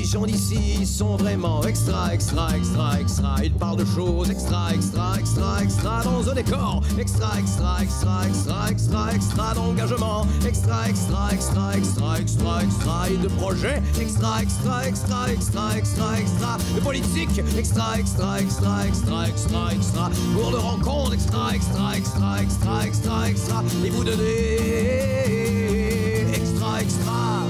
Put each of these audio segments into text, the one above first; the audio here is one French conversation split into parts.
gens d'ici sont vraiment extra, extra, extra, extra. Ils parlent de choses extra, extra, extra, extra dans un décor. Extra, extra, extra, extra, extra, extra d'engagement. Extra, extra, extra, extra, extra, extra. Et de projets. Extra, extra, extra, extra, extra, extra. De politique. Extra, extra, extra, extra, extra, extra. Pour de rencontres. Extra, extra, extra, extra, extra, extra. Et vous donnez. Extra, extra.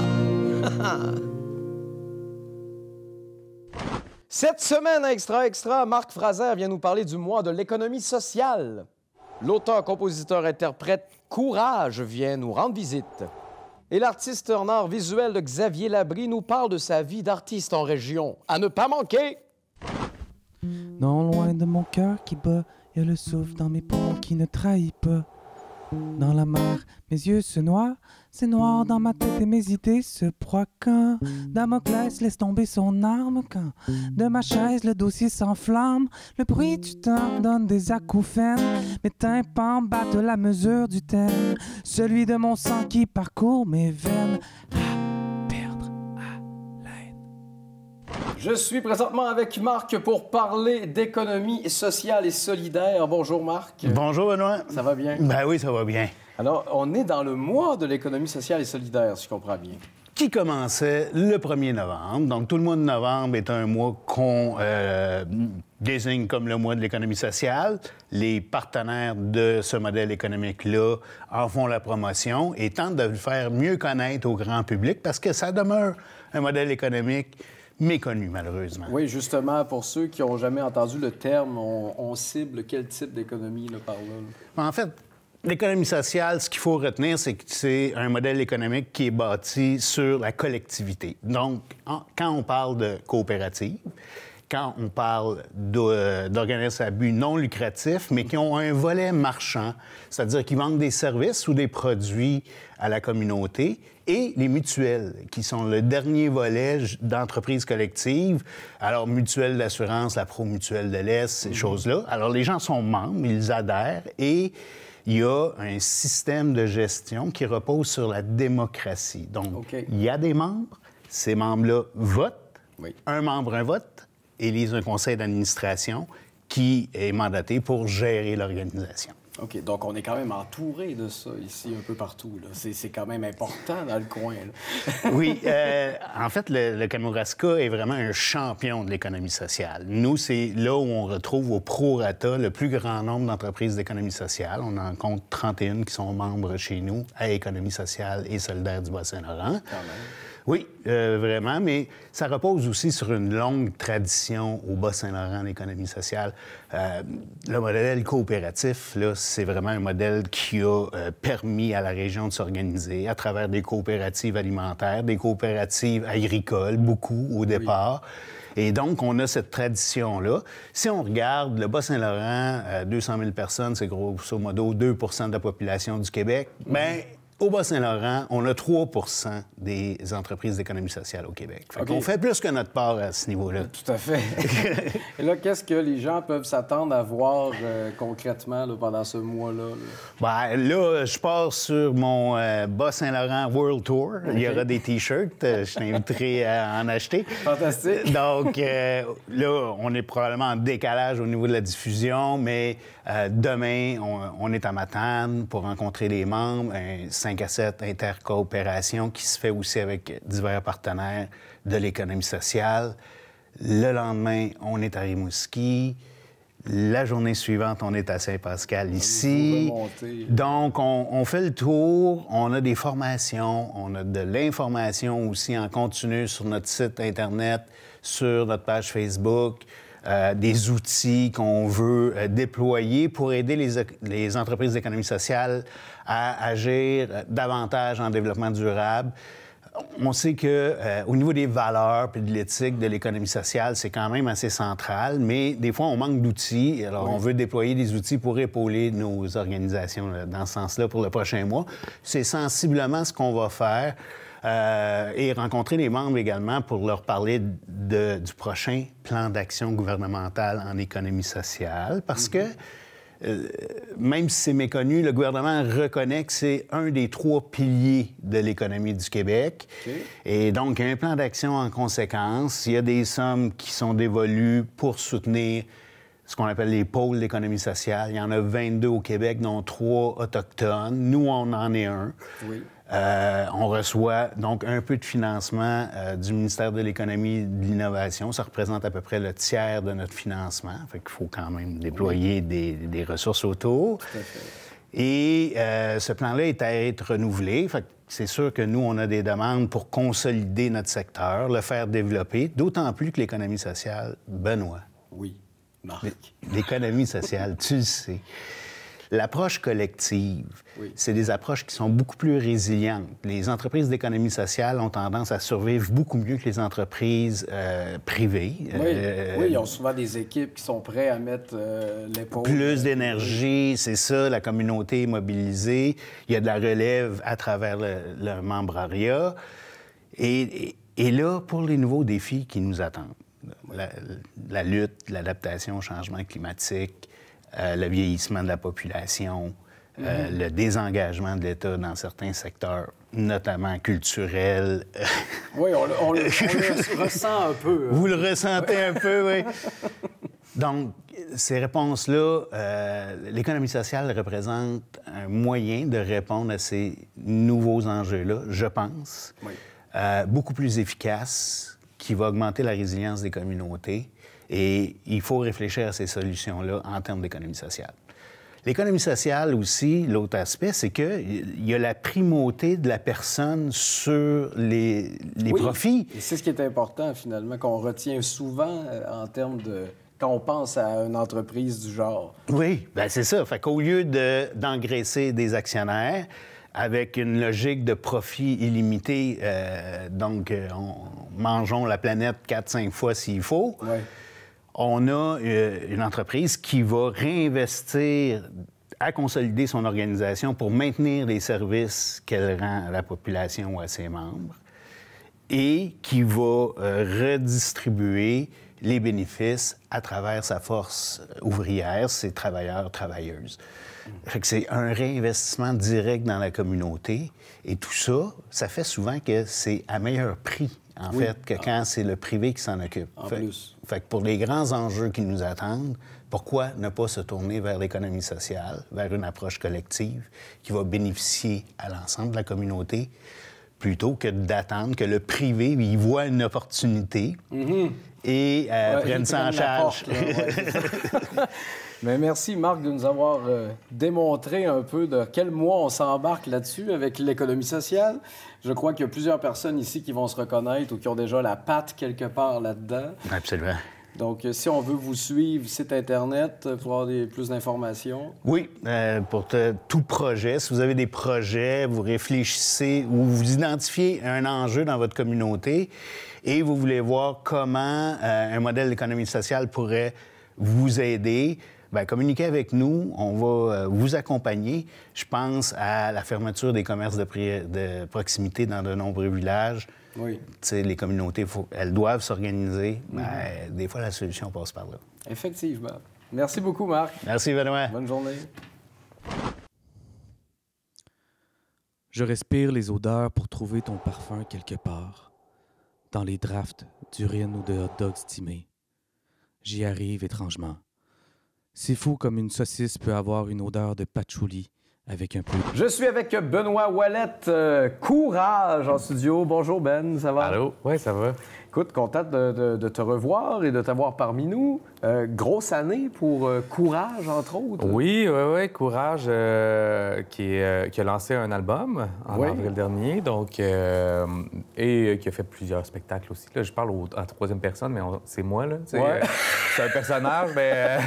Cette semaine à Extra Extra, Marc Fraser vient nous parler du mois de l'économie sociale. L'auteur, compositeur, interprète Courage vient nous rendre visite. Et l'artiste en art visuel de Xavier Labrie nous parle de sa vie d'artiste en région. À ne pas manquer! Non loin de mon cœur qui bat, il y a le souffle dans mes poumons qui ne trahit pas. Dans la mer, mes yeux se noient, c'est noir dans ma tête et mes idées se proient quand Damoclès laisse tomber son arme, quand de ma chaise le dossier s'enflamme, le bruit du temps donne des acouphènes, mes tympans battent la mesure du thème, celui de mon sang qui parcourt mes veines. Je suis présentement avec Marc pour parler d'économie sociale et solidaire. Bonjour Marc. Bonjour Benoît. Ça va bien? Ben oui, ça va bien. Alors, on est dans le mois de l'économie sociale et solidaire, si je comprends bien. Qui commençait le 1er novembre. Donc, tout le mois de novembre est un mois qu'on désigne comme le mois de l'économie sociale. Les partenaires de ce modèle économique-là en font la promotion et tentent de le faire mieux connaître au grand public parce que ça demeure un modèle économique méconnu, malheureusement. Oui, justement, pour ceux qui n'ont jamais entendu le terme, on cible quel type d'économie là, par là? En fait, l'économie sociale, ce qu'il faut retenir, c'est que c'est un modèle économique qui est bâti sur la collectivité. Donc, quand on parle de coopérative, quand on parle d'organismes à but non lucratif, mais qui ont un volet marchand, c'est-à-dire qui vendent des services ou des produits à la communauté, et les mutuelles, qui sont le dernier volet d'entreprises collectives. Alors, mutuelle d'assurance, la Promutuelle de l'Est, ces choses-là. Alors, les gens sont membres, ils adhèrent, et il y a un système de gestion qui repose sur la démocratie. Donc, il y a des membres, ces membres-là votent, un membre, un vote, élise un conseil d'administration qui est mandaté pour gérer l'organisation. OK, donc on est quand même entouré de ça ici, un peu partout. C'est quand même important dans le coin. Là. Oui, en fait, le Kamouraska est vraiment un champion de l'économie sociale. Nous, c'est là où on retrouve au prorata le plus grand nombre d'entreprises d'économie sociale. On en compte 31 qui sont membres chez nous à Économie sociale et solidaire du Bas-Saint-Laurent. Quand même. Oui, vraiment, mais ça repose aussi sur une longue tradition au Bas-Saint-Laurent d'économie sociale. Le modèle coopératif, là, c'est vraiment un modèle qui a permis à la région de s'organiser à travers des coopératives alimentaires, des coopératives agricoles, beaucoup au départ. Oui. Et donc, on a cette tradition-là. Si on regarde le Bas-Saint-Laurent, 200 000 personnes, c'est grosso modo 2 de la population du Québec, bien, au Bas-Saint-Laurent, on a 3 des entreprises d'économie sociale au Québec. On fait plus que notre part à ce niveau-là. Tout à fait. Et là, qu'est-ce que les gens peuvent s'attendre à voir concrètement là, pendant ce mois-là? Bien, là, je pars sur mon Bas-Saint-Laurent World Tour. Il y aura des T-shirts. Je t'inviterai à en acheter. Fantastique. Donc, là, on est probablement en décalage au niveau de la diffusion, mais demain, on est à Matane pour rencontrer les membres. 5 à 7 intercoopération qui se fait aussi avec divers partenaires de l'économie sociale. Le lendemain, on est à Rimouski. La journée suivante, on est à Saint-Pascal ici. Donc, on fait le tour. On a des formations. On a de l'information aussi en continu sur notre site Internet, sur notre page Facebook. Des outils qu'on veut déployer pour aider les entreprises d'économie sociale à agir davantage en développement durable. On sait qu'au niveau des valeurs et de l'éthique de l'économie sociale, c'est quand même assez central, mais des fois, on manque d'outils. Alors, on veut déployer des outils pour épauler nos organisations dans ce sens-là pour le prochain mois. C'est sensiblement ce qu'on va faire. Et rencontrer les membres également pour leur parler du prochain plan d'action gouvernemental en économie sociale, parce que même si c'est méconnu, le gouvernement reconnaît que c'est un des 3 piliers de l'économie du Québec. Okay. Et donc, il y a un plan d'action en conséquence. Il y a des sommes qui sont dévolues pour soutenir ce qu'on appelle les pôles d'économie sociale. Il y en a 22 au Québec, dont 3 autochtones. Nous, on en est un. Oui. On reçoit donc un peu de financement du ministère de l'Économie et de l'Innovation. Ça représente à peu près le tiers de notre financement. Fait qu'il faut quand même déployer des ressources autour. Tout à fait. Et ce plan-là est à être renouvelé. Fait que c'est sûr que nous, on a des demandes pour consolider notre secteur, le faire développer, d'autant plus que l'économie sociale, Benoît. Oui. Marc. L'économie sociale, tu le sais. L'approche collective, c'est des approches qui sont beaucoup plus résilientes. Les entreprises d'économie sociale ont tendance à survivre beaucoup mieux que les entreprises privées. Oui, ils ont souvent des équipes qui sont prêtes à mettre l'épaule. Plus d'énergie, c'est ça, la communauté est mobilisée. Il y a de la relève à travers le membrariat. Et là, pour les nouveaux défis qui nous attendent, la lutte, l'adaptation au changement climatique, le vieillissement de la population, le désengagement de l'État dans certains secteurs, notamment culturels. Oui, on le ressent un peu. Vous le ressentez un peu, oui. Donc, ces réponses-là, l'économie sociale représente un moyen de répondre à ces nouveaux enjeux-là, je pense, beaucoup plus efficace, qui va augmenter la résilience des communautés. Et il faut réfléchir à ces solutions-là en termes d'économie sociale. L'économie sociale aussi, l'autre aspect, c'est qu'il y a la primauté de la personne sur les profits. Et c'est ce qui est important, finalement, qu'on retient souvent en termes de... quand on pense à une entreprise du genre. Oui, bien c'est ça. Fait qu'au lieu d'engraisser des actionnaires, avec une logique de profit illimité, mangeons la planète 4-5 fois s'il faut, on a une entreprise qui va réinvestir à consolider son organisation pour maintenir les services qu'elle rend à la population ou à ses membres et qui va redistribuer les bénéfices à travers sa force ouvrière, ses travailleurs, travailleuses. Fait que c'est un réinvestissement direct dans la communauté. Et tout ça, ça fait souvent que c'est à meilleur prix, en fait, que quand c'est le privé qui s'en occupe. Fait que pour les grands enjeux qui nous attendent, pourquoi ne pas se tourner vers l'économie sociale, vers une approche collective qui va bénéficier à l'ensemble de la communauté, plutôt que d'attendre que le privé y voit une opportunité et prenne ça en charge. Mais merci, Marc, de nous avoir démontré un peu de quel mois on s'embarque là-dessus avec l'économie sociale. Je crois qu'il y a plusieurs personnes ici qui vont se reconnaître ou qui ont déjà la patte quelque part là-dedans. Absolument. Donc, si on veut vous suivre, site Internet, pour avoir plus d'informations? Oui, pour tout projet. Si vous avez des projets, vous réfléchissez ou vous identifiez un enjeu dans votre communauté et vous voulez voir comment un modèle d'économie sociale pourrait vous aider, bien, communiquez avec nous, on va vous accompagner. Je pense à la fermeture des commerces de proximité dans de nombreux villages. Oui. Tu sais, les communautés, elles doivent s'organiser. Bien, des fois, la solution passe par là. Effectivement. Merci beaucoup, Marc. Merci, Benoît. Bonne journée. Je respire les odeurs pour trouver ton parfum quelque part, dans les drafts d'urine ou de hot dogs stimés. J'y arrive étrangement. C'est fou comme une saucisse peut avoir une odeur de patchouli avec un peu de... Je suis avec Benoît Ouellette, Courage en studio. Bonjour Ben, ça va? Allô? Oui, ça va. Écoute, content de te revoir et de t'avoir parmi nous. Grosse année pour Courage, entre autres. Oui, Courage qui a lancé un album en avril dernier, donc, et qui a fait plusieurs spectacles aussi. Là, je parle en troisième personne, mais c'est moi, là. C'est un personnage, mais...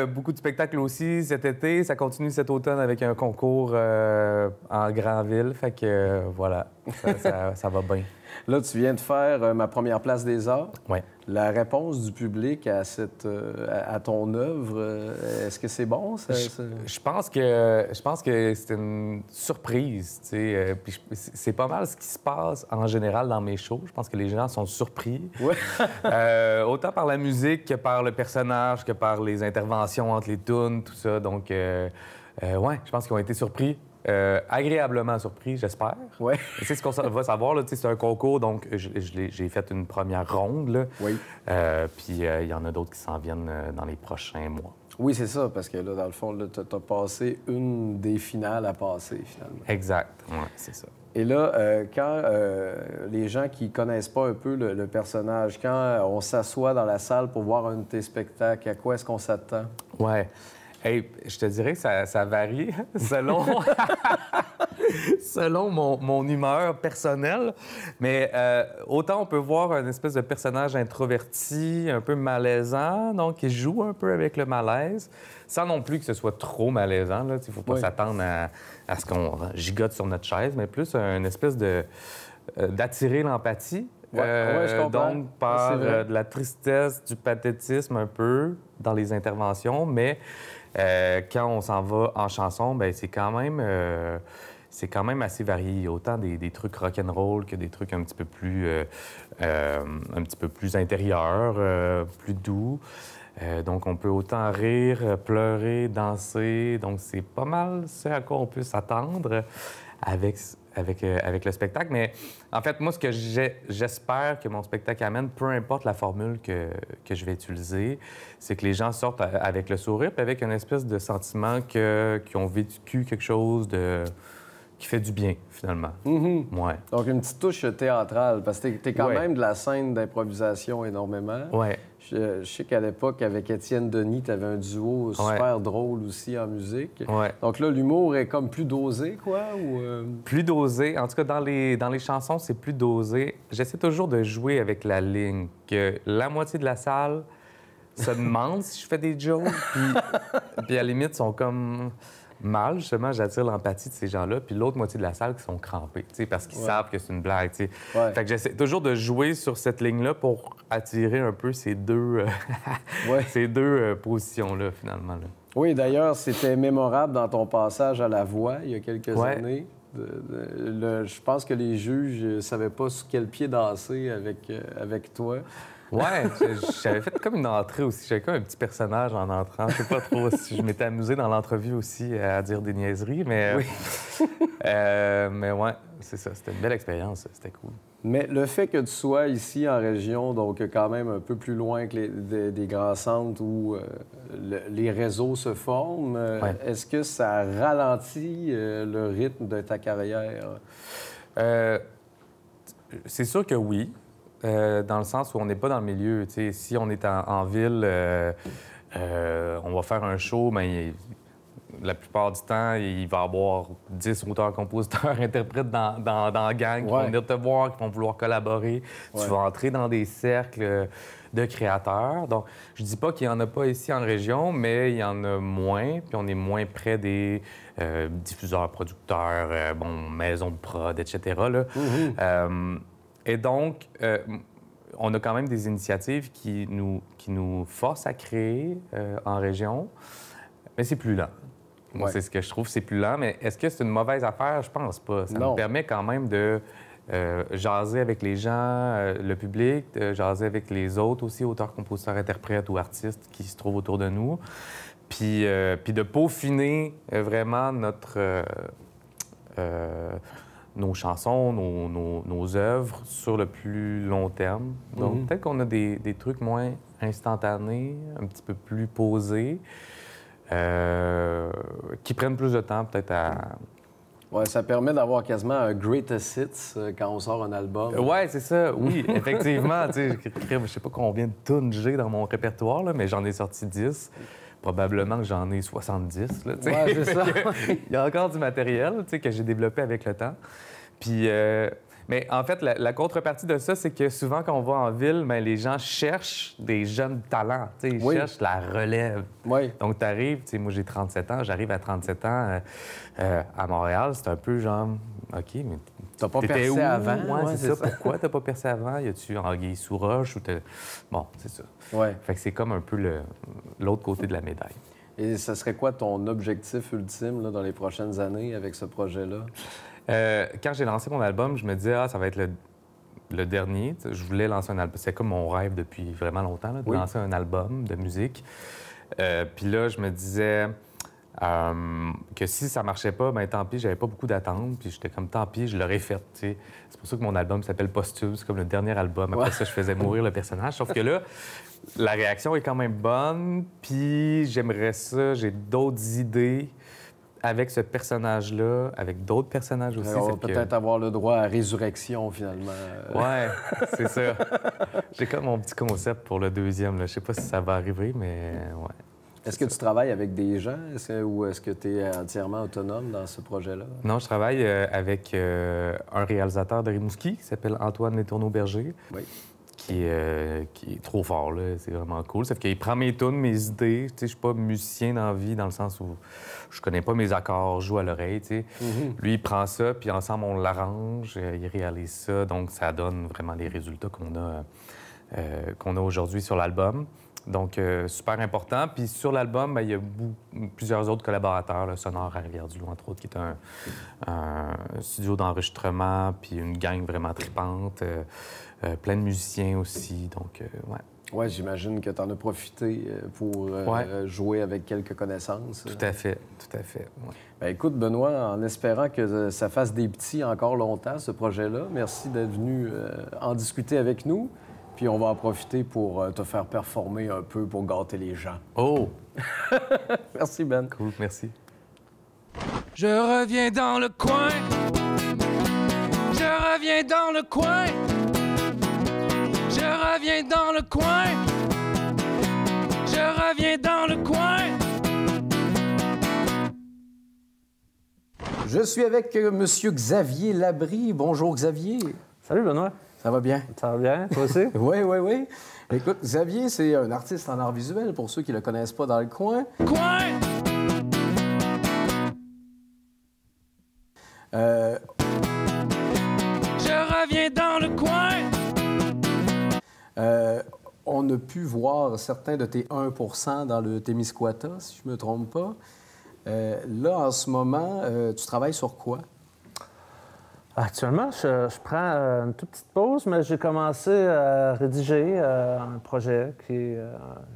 beaucoup de spectacles aussi cet été. Ça continue cet automne avec un concours en Grandville, fait que voilà. Ça va bien. Là, tu viens de faire ma première place des arts. Oui. La réponse du public à, à ton œuvre, est-ce que c'est bon? Je pense que c'est une surprise. Puis c'est pas mal ce qui se passe en général dans mes shows. Je pense que les gens sont surpris. Ouais. Autant par la musique que par le personnage, que par les interventions entre les tunes, tout ça. Donc, ouais, je pense qu'ils ont été surpris. Agréablement surpris, j'espère. Ouais. C'est ce qu'on va savoir. C'est un concours, donc j'ai fait une première ronde. Là. Oui. Puis il y en a d'autres qui s'en viennent dans les prochains mois. Oui, c'est ça, parce que là, dans le fond, tu as passé une des finales à passer, finalement. Exact. Oui, c'est ça. Et là, quand les gens qui connaissent pas un peu le personnage, quand on s'assoit dans la salle pour voir un de tes spectacles, à quoi est-ce qu'on s'attend? Ouais. Hey, je te dirais que ça varie selon, selon mon humeur personnelle. Mais autant on peut voir une espèce de personnage introverti, un peu malaisant, donc qui joue un peu avec le malaise, sans non plus que ce soit trop malaisant. Il ne faut pas s'attendre à ce qu'on gigote sur notre chaise, mais plus une espèce d'attirer l'empathie. Je comprends. Donc, par de la tristesse, du pathétisme un peu dans les interventions, mais quand on s'en va en chanson, bien, c'est quand même assez varié. Autant des trucs rock'n'roll que des trucs un petit peu plus intérieurs, plus doux. Donc, on peut autant rire, pleurer, danser. Donc, c'est pas mal ce à quoi on peut s'attendre avec le spectacle. Mais en fait, moi, ce que j'espère que mon spectacle amène, peu importe la formule que je vais utiliser, c'est que les gens sortent avec le sourire puis avec une espèce de sentiment qu'ils ont vécu quelque chose qui fait du bien, finalement. Mm-hmm. Ouais. Donc, une petite touche théâtrale, parce que t'es quand même de la scène d'improvisation énormément. Ouais. Je sais qu'à l'époque, avec Étienne Denis, tu avais un duo super drôle aussi en musique. Ouais. Donc là, l'humour est comme plus dosé, quoi? Ou Plus dosé. En tout cas, dans les chansons, c'est plus dosé. J'essaie toujours de jouer avec la ligne, que la moitié de la salle se demande si je fais des jokes, puis à la limite, sont comme mal. Justement, j'attire l'empathie de ces gens-là, puis l'autre moitié de la salle qui sont crampés, parce qu'ils savent que c'est une blague. Fait que j'essaie toujours de jouer sur cette ligne-là pour attirer un peu ces deux, ces deux positions-là, finalement. Là. Oui, d'ailleurs, c'était mémorable dans ton passage à La Voix, il y a quelques années. Je pense que les juges ne savaient pas sur quel pied danser avec toi. Ouais, j'avais fait comme une entrée aussi. J'avais comme un petit personnage en entrant. Je sais pas trop si je m'étais amusé dans l'entrevue aussi à dire des niaiseries, mais... mais ouais, c'est ça. C'était une belle expérience. C'était cool. Mais le fait que tu sois ici en région, donc quand même un peu plus loin que des grands centres où les réseaux se forment, est-ce que ça ralentit le rythme de ta carrière? C'est sûr que oui. Dans le sens où on n'est pas dans le milieu. T'sais, si on est en ville, on va faire un show, mais la plupart du temps, il va y avoir 10 auteurs, compositeurs, interprètes dans la gang qui vont venir te voir, qui vont vouloir collaborer. Tu vas entrer dans des cercles de créateurs. Donc, je dis pas qu'il n'y en a pas ici en région, mais il y en a moins, puis on est moins près des diffuseurs, producteurs, maisons de prod, etc. Là. Mm-hmm. Et donc, on a quand même des initiatives qui nous forcent à créer en région, mais c'est plus lent. Moi, c'est ce que je trouve, c'est plus lent. Mais est-ce que c'est une mauvaise affaire? Je pense pas. Ça me permet quand même de jaser avec les gens, le public, de jaser avec les autres aussi, auteurs, compositeurs, interprètes ou artistes qui se trouvent autour de nous, puis de peaufiner vraiment nos chansons, nos œuvres sur le plus long terme. Donc, peut-être qu'on a des trucs moins instantanés, un petit peu plus posés, qui prennent plus de temps peut-être à... Oui, ça permet d'avoir quasiment un greatest hits quand on sort un album. Oui, c'est ça. Oui, effectivement. Je sais pas combien de tunes j'ai dans mon répertoire, là, mais j'en ai sorti 10. Probablement que j'en ai 70. Là, c'est ça. Il y a encore du matériel que j'ai développé avec le temps. Puis, mais en fait, la contrepartie de ça, c'est que souvent, quand on va en ville, bien, les gens cherchent des jeunes talents. Ils cherchent la relève. Oui. Donc, tu arrives, moi j'ai 37 ans, j'arrive à 37 ans à Montréal, c'est un peu genre, OK, mais T'as pas T'étais percé où? avant? Ouais, c'est ça. Pourquoi t'as pas percé avant? Y a-tu anguille sous roche? Ou bon, c'est ça. Ouais. Fait que c'est comme un peu l'autre côté de la médaille. Et ce serait quoi ton objectif ultime là, dans les prochaines années avec ce projet-là? Quand j'ai lancé mon album, je me disais, ça va être le dernier. Je voulais lancer un album. C'est comme mon rêve depuis vraiment longtemps, là, de lancer un album de musique. Puis là, je me disais que si ça marchait pas, bien tant pis, j'avais pas beaucoup d'attentes. Puis j'étais comme, tant pis, je l'aurais fait. T'sais. C'est pour ça que mon album s'appelle Posthume. C'est comme le dernier album. Après ça, je faisais mourir le personnage. Sauf que là, la réaction est quand même bonne. Puis j'aimerais ça. J'ai d'autres idées avec ce personnage-là, avec d'autres personnages aussi. On va peut-être avoir le droit à résurrection, finalement. Ouais, c'est ça. J'ai comme mon petit concept pour le deuxième. Là. Je sais pas si ça va arriver, mais ouais. Est-ce que tu travailles avec des gens ou est-ce que tu es entièrement autonome dans ce projet-là? Non, je travaille avec un réalisateur de Rimouski qui s'appelle Antoine Letourneau-Berger. Oui. Qui est trop fort, là. C'est vraiment cool. Ça fait qu'il prend mes tunes, mes idées. Tu sais, je suis pas musicien dans la vie, dans le sens où je connais pas mes accords, je joue à l'oreille, tu sais. Lui, il prend ça, puis ensemble, on l'arrange, il réalise ça. Donc, ça donne vraiment les résultats qu'on a aujourd'hui sur l'album. Donc, super important. Puis sur l'album, bien, il y a plusieurs autres collaborateurs, le Sonore à Rivière-du-Loup, entre autres, qui est un studio d'enregistrement, puis une gang vraiment tripante. Plein de musiciens aussi, donc, ouais. Oui, j'imagine que tu en as profité pour jouer avec quelques connaissances. Tout à fait, tout à fait. Ouais. Bien, écoute, Benoît, en espérant que ça fasse des petits encore longtemps, ce projet-là, merci d'être venu en discuter avec nous. Puis on va en profiter pour te faire performer un peu pour gâter les gens. Oh! Merci, Ben. Cool, merci. Je reviens dans le coin. Je reviens dans le coin. Je reviens dans le coin. Je reviens dans le coin. Je suis avec M. Xavier Labrie. Bonjour, Xavier. Salut, Benoît. Ça va bien? Ça va bien? Toi aussi? Oui, oui, oui. Écoute, Xavier, c'est un artiste en art visuel, pour ceux qui ne le connaissent pas dans le coin. Coin! Je reviens dans le coin. On a pu voir certains de tes 1 dans le Témiscouata, si je ne me trompe pas. Là, en ce moment, tu travailles sur quoi? Actuellement, je prends une toute petite pause, mais j'ai commencé à rédiger un projet qui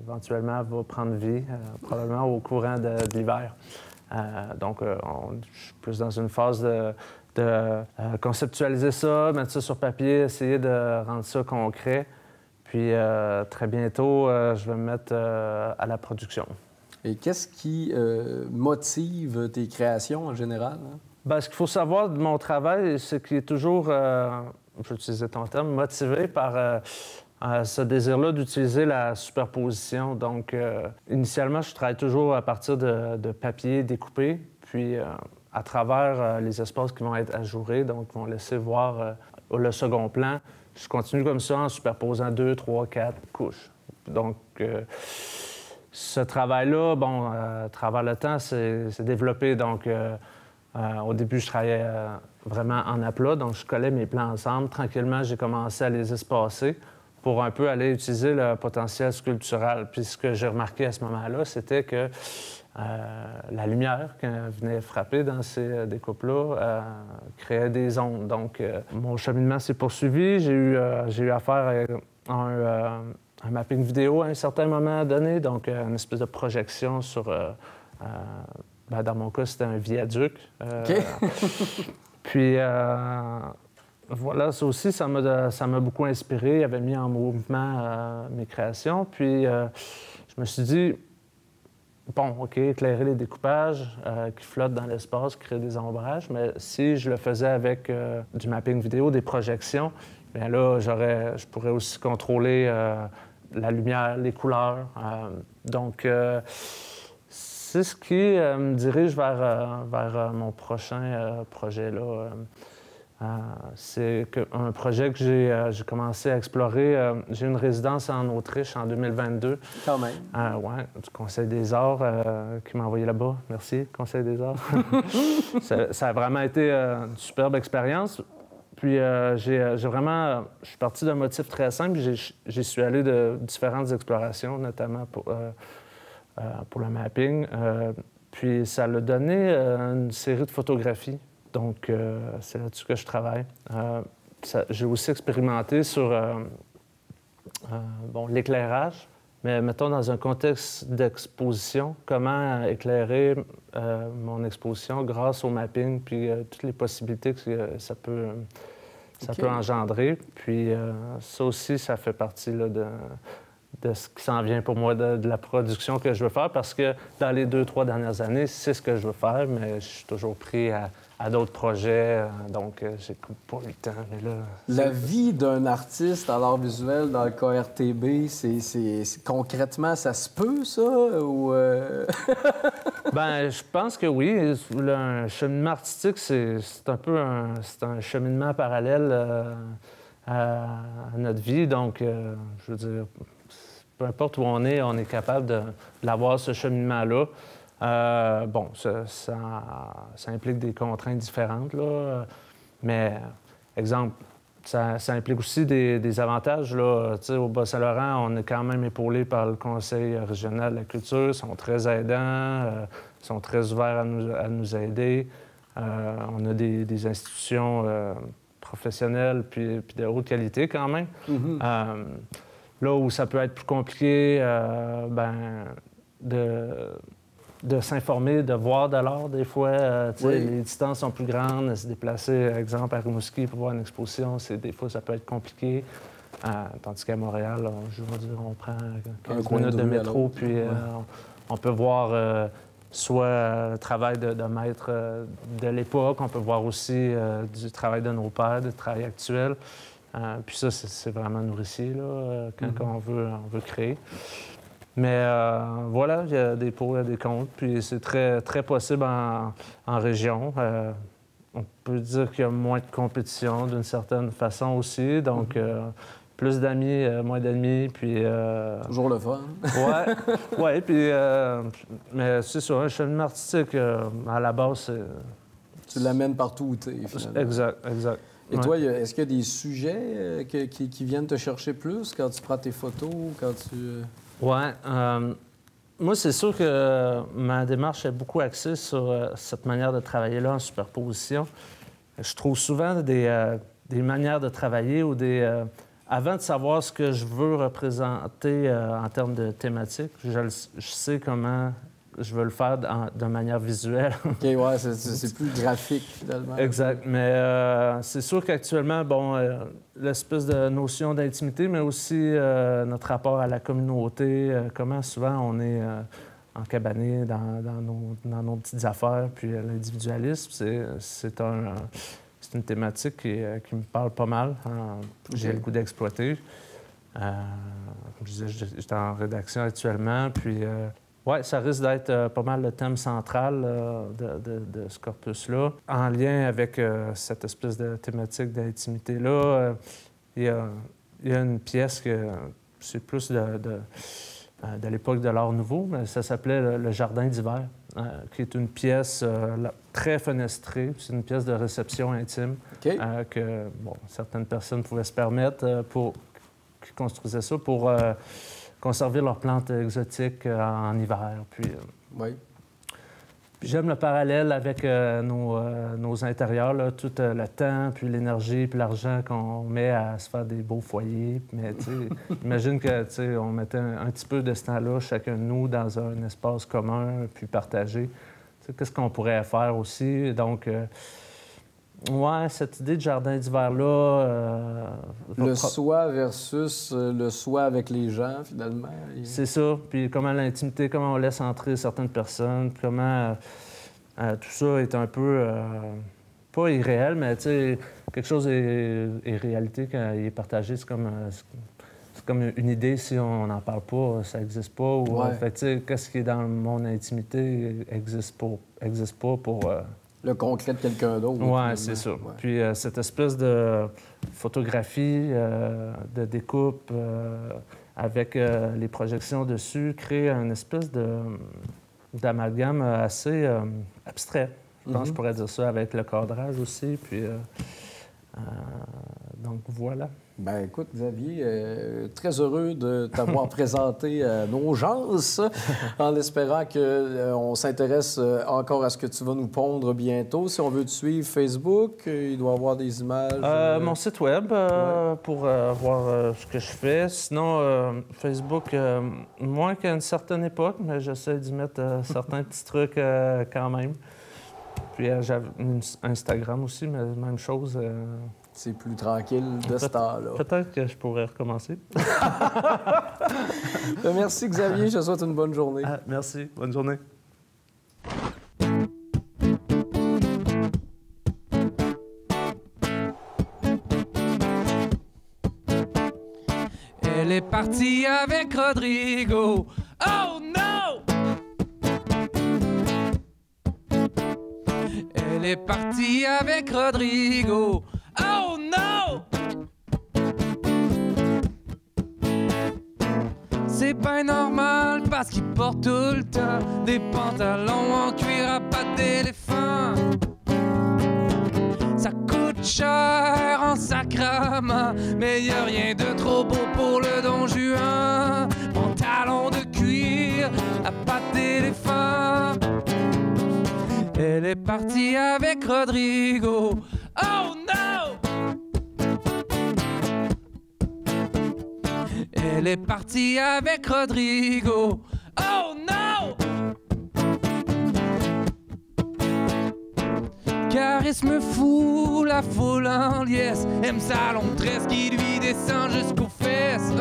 éventuellement va prendre vie, probablement au courant de l'hiver. Donc, je suis plus dans une phase de conceptualiser ça, mettre ça sur papier, essayer de rendre ça concret. Puis, très bientôt, je vais me mettre à la production. Et qu'est-ce qui motive tes créations en général? Hein? Bien, ce qu'il faut savoir de mon travail, c'est qu'il est toujours, je vais utiliser ton terme, motivé par ce désir-là d'utiliser la superposition. Donc, initialement, je travaille toujours à partir de papier découpé, puis à travers les espaces qui vont être ajourés, donc qui vont laisser voir le second plan. Je continue comme ça en superposant 2, 3, 4 couches. Donc, ce travail-là, bon, à travers le temps, c'est développé. Donc, au début, je travaillais vraiment en aplat, donc je collais mes plans ensemble. Tranquillement, j'ai commencé à les espacer pour un peu aller utiliser le potentiel sculptural. Puis ce que j'ai remarqué à ce moment-là, c'était que la lumière qui venait frapper dans ces découpes-là créait des ondes. Donc, mon cheminement s'est poursuivi. J'ai eu affaire à un mapping vidéo à un certain moment donné, donc une espèce de projection sur... Ben, dans mon cas, c'était un viaduc. OK. Puis, voilà, ça aussi, ça m'a beaucoup inspiré. Il avait mis en mouvement mes créations. Puis, je me suis dit, bon, OK, éclairer les découpages qui flottent dans l'espace, créer des ombrages, mais si je le faisais avec du mapping vidéo, des projections, bien là, je pourrais aussi contrôler la lumière, les couleurs. Donc, c'est ce qui me dirige vers mon prochain projet. Là. C'est un projet que j'ai commencé à explorer. J'ai une résidence en Autriche en 2022. Quand même. Oui, du Conseil des arts qui m'a envoyé là-bas. Merci, Conseil des arts. Ça a vraiment été une superbe expérience. Puis je suis parti d'un motif très simple. J'y suis allé de différentes explorations, notamment pour le mapping. Puis ça l'a donné une série de photographies. Donc, c'est là-dessus que je travaille. J'ai aussi expérimenté sur l'éclairage, mais mettons dans un contexte d'exposition, comment éclairer mon exposition grâce au mapping, puis toutes les possibilités que ça peut engendrer. Puis ça aussi, ça fait partie là, de ce qui s'en vient pour moi, de la production que je veux faire, parce que dans les 2-3 dernières années, c'est ce que je veux faire, mais je suis toujours pris à d'autres projets, donc j'ai pas eu le temps. Mais là, la vie d'un artiste à l'art visuel dans le KRTB, c'est concrètement, ça se peut, ça? Ou Ben, je pense que oui. Un cheminement artistique, c'est un peu un cheminement parallèle à notre vie, donc je veux dire, peu importe où on est capable d'avoir ce cheminement-là. Ça implique des contraintes différentes, là. Mais, exemple, ça implique aussi des avantages, là. Tu sais, au Bas-Saint-Laurent, on est quand même épaulé par le Conseil régional de la culture. Ils sont très aidants, ils sont très ouverts à nous aider. On a des institutions professionnelles puis de haute qualité quand même. Mm-hmm. Là où ça peut être plus compliqué, de s'informer, de voir de l'art, des fois. Oui. Les distances sont plus grandes. Se déplacer, par exemple, à Rimouski pour voir une exposition, des fois, ça peut être compliqué. Tandis qu'à Montréal, on prend 15 minutes de métro, puis on peut voir soit le travail de maître de l'époque, on peut voir aussi du travail de nos pères, du travail actuel. Puis ça, c'est vraiment nourricier, là, quand on veut créer. Mais voilà, il y a des pour et des contre, puis c'est très, très possible en région. On peut dire qu'il y a moins de compétition d'une certaine façon aussi, donc plus d'amis, moins d'ennemis, puis... Toujours le fun. Oui, puis... mais c'est ça, un cheminement artistique, à la base, c'est... Tu l'amènes partout où tu es, finalement. Exact. Et toi, est-ce qu'il y a des sujets qui viennent te chercher plus quand tu prends tes photos, quand tu... Oui. Moi, c'est sûr que ma démarche est beaucoup axée sur cette manière de travailler-là en superposition. Je trouve souvent des manières de travailler ou avant de savoir ce que je veux représenter en termes de thématique, je sais comment je veux le faire de manière visuelle. OK, ouais, c'est plus graphique, finalement. Exact. Mais c'est sûr qu'actuellement, l'espèce de notion d'intimité, mais aussi notre rapport à la communauté, comment souvent on est encabané dans nos petites affaires, puis l'individualisme, c'est une thématique qui me parle pas mal. J'ai le goût d'exploiter. Comme je disais, j'étais en rédaction actuellement, puis... Oui, ça risque d'être pas mal le thème central de ce corpus-là. En lien avec cette espèce de thématique d'intimité-là, il y a une pièce que c'est plus de l'époque de l'Art nouveau, mais ça s'appelait Le Jardin d'hiver, qui est une pièce très fenestrée. C'est une pièce de réception intime que certaines personnes pouvaient se permettre qui construisaient ça pour... conserver leurs plantes exotiques en hiver. Puis j'aime le parallèle avec nos intérieurs, là, tout le temps, puis l'énergie, puis l'argent qu'on met à se faire des beaux foyers. Mais imagine que on mettait un petit peu de ce temps-là, chacun de nous, dans un espace commun, puis partagé. Qu'est-ce qu'on pourrait faire aussi? Donc, cette idée de jardin d'hiver-là... le soi versus le soi avec les gens, finalement. C'est ça. Puis comment l'intimité, comment on laisse entrer certaines personnes, comment tout ça est un peu... pas irréel, mais quelque chose est réalité quand il est partagé. C'est comme une idée, si on n'en parle pas, ça n'existe pas. Ou, qu'est-ce qui est dans mon intimité n'existe pas pour le concret de quelqu'un d'autre. Oui, c'est ça. Ouais. Puis cette espèce de photographie, de découpe, avec les projections dessus, crée une espèce d'amalgame assez abstrait. Je pense que je pourrais dire ça avec le cadrage aussi. Puis Donc, voilà. Ben écoute, Xavier, très heureux de t'avoir présenté nos gens, en espérant qu'on s'intéresse encore à ce que tu vas nous pondre bientôt. Si on veut te suivre, Facebook, il doit y avoir des images. Mon site web pour voir ce que je fais. Sinon, Facebook, moins qu'à une certaine époque, mais j'essaie d'y mettre certains petits trucs quand même. Puis j'avais Instagram aussi, mais même chose. C'est plus tranquille de ce temps-là. Peut-être que je pourrais recommencer. Merci Xavier, je te souhaite une bonne journée. Merci, bonne journée. Elle est partie avec Rodrigo. Oh no! Elle est partie avec Rodrigo. Oh no! C'est pas normal parce qu'il porte tout le temps des pantalons en cuir à pattes d'éléphant. Ça coûte cher en sacrament, mais y a rien de trop beau pour le Don Juan. Pantalon de cuir à pattes d'éléphant. Elle est partie avec Rodrigo. Oh no! Elle est partie avec Rodrigo. Oh no! Charisme fou, la foule en liesse. Aime sa longue tresse qui lui descend jusqu'aux fesses.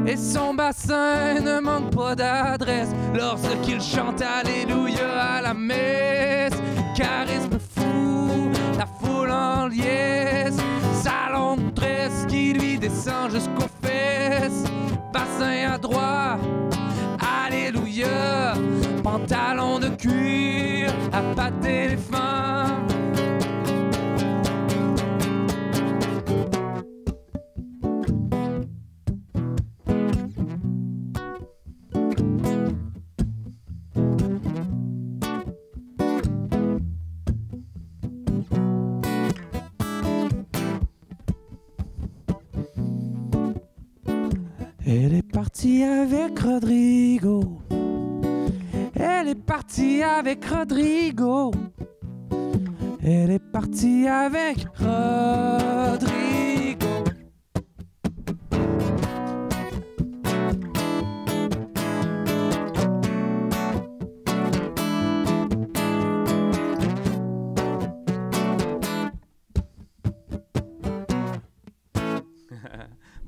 Et son bassin ne manque pas d'adresse lorsqu'il chante Alléluia à la messe. Charisme fou, la foule en liesse. Sa longue tresse qui lui descend jusqu'aux fesses. Bassin à droite, Alléluia. Pantalon de cuir à pattes d'éléphant. Elle est partie avec Rodrigo. Elle est partie avec Rodrigo. Elle est partie avec Rodrigo.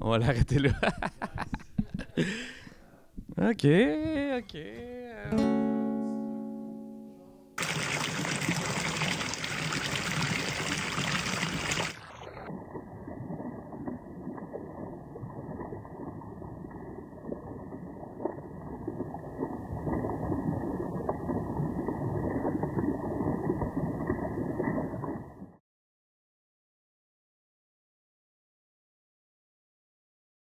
On va l'arrêter là. OK.